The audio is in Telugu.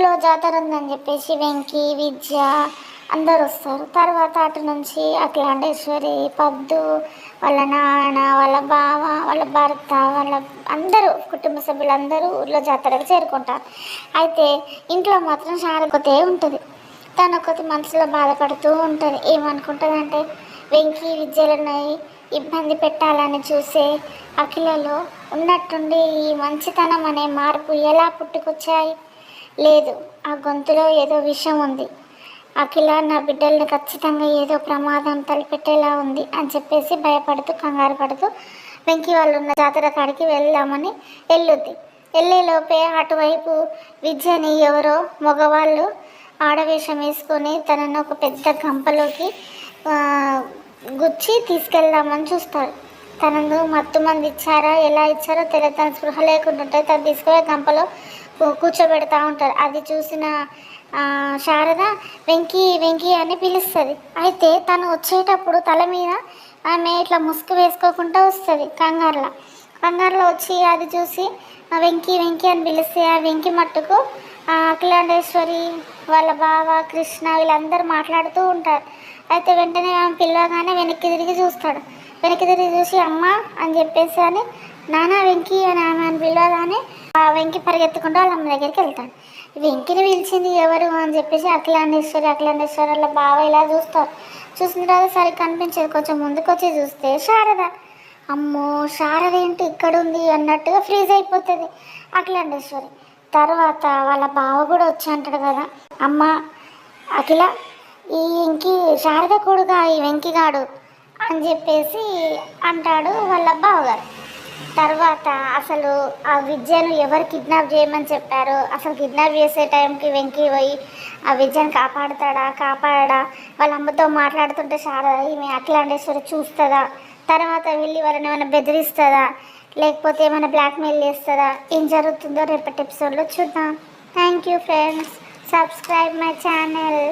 ఊళ్ళో జాతర ఉందని చెప్పేసి వెంకీ విద్య అందరు వస్తారు. తర్వాత అటు నుంచి అఖిలాండేశ్వరి, పద్దు, వాళ్ళ నాన్న, వాళ్ళ బావ, వాళ్ళ భర్త, వాళ్ళ అందరూ కుటుంబ సభ్యులందరూ ఊళ్ళో జాతరకు చేరుకుంటారు. అయితే ఇంట్లో మాత్రం శారదతే ఉంటుంది. తను ఒకటి మనసులో బాధపడుతూ ఉంటుంది. ఏమనుకుంటుంది అంటే, వెంకీ విద్యలను ఇబ్బంది పెట్టాలని చూసే అఖిలలో ఉన్నట్టుండి ఈ మంచితనం అనే మార్పు ఎలా పుట్టుకొచ్చాయి? లేదు, ఆ గొంతులో ఏదో విషయం ఉంది. అఖిల నా బిడ్డల్ని ఖచ్చితంగా ఏదో ప్రమాదం తలపెట్టేలా ఉంది అని చెప్పేసి భయపడుతూ కంగారు పడుతూ వెంకీ వాళ్ళు ఉన్న జాతర కాడికి వెళ్దామని వెళ్ళుద్ది. వెళ్ళేలోపే అటువైపు విద్యని ఎవరో మగవాళ్ళు ఆడవేషం వేసుకొని తనను ఒక పెద్ద గంపలోకి గుచ్చి తీసుకెళ్దామని చూస్తారు. తనను మత్తు మంది ఇచ్చారా, ఎలా ఇచ్చారో తెలియదు. తన స్పృహ లేకుండా ఉంటుంది. తను తీసుకునే గంపలో కూర్చోబెడతా ఉంటారు. అది చూసిన శారద వెంకీ వెంకీ అని పిలుస్తుంది. అయితే తను వచ్చేటప్పుడు తల మీద ఆమె ఇట్లా ముసుగు వేసుకోకుండా వస్తుంది. కంగారులో వచ్చి అది చూసి వెంకీ వెంకీ అని పిలిస్తే ఆ వెంకీ మట్టుకు అఖిలాండేశ్వరి, వాళ్ళ బావ కృష్ణ వీళ్ళందరూ మాట్లాడుతూ ఉంటారు. అయితే వెంటనే ఆమె పిలవగానే వెనక్కి తిరిగి చూస్తాడు. వెనక్కి తిరిగి చూసి అమ్మ అని చెప్పేసి అని నానా వెంకీ అని ఆమె అని పిలవగానే ఆ వెంకీ పరిగెత్తుకుంటూ వాళ్ళ అమ్మ దగ్గరికి వెళ్తాడు. వెంకిని పిలిచింది ఎవరు అని చెప్పేసి అఖిలాండేశ్వరి వాళ్ళ బావ ఇలా చూస్తారు. చూసిన తర్వాత సరిగ్గా కనిపించేది. కొంచెం ముందుకు వచ్చి చూస్తే శారద. అమ్మో, శారద ఏంటి ఇక్కడ ఉంది అన్నట్టుగా ఫ్రీజ్ అయిపోతుంది అఖిలాండేశ్వరి. తర్వాత వాళ్ళ బావ కూడా వచ్చి అంటాడు కదా, అమ్మ అఖిల, ఈ వెంకీ శారద కొడుగా ఈ వెంకిగాడు అని చెప్పేసి అంటాడు వాళ్ళ బావగారు. తర్వాత అసలు ఆ విద్యను ఎవరు కిడ్నాప్ చేయమని చెప్పారో, అసలు కిడ్నాప్ చేసే టైంకి వెంకీ పోయి ఆ విద్యను కాపాడా వాళ్ళ అమ్మతో మాట్లాడుతుంటే శారద ఈమె అఖిలాండేశ్వరి చూస్తుందా, తర్వాత వెళ్ళి వాళ్ళని ఏమైనా బెదిరిస్తుందా, లేకపోతే ఏమైనా బ్లాక్మెయిల్ చేస్తుందా, ఏం జరుగుతుందో రేపటి ఎపిసోడ్లో చూద్దాం. Thank you friends, subscribe my channel.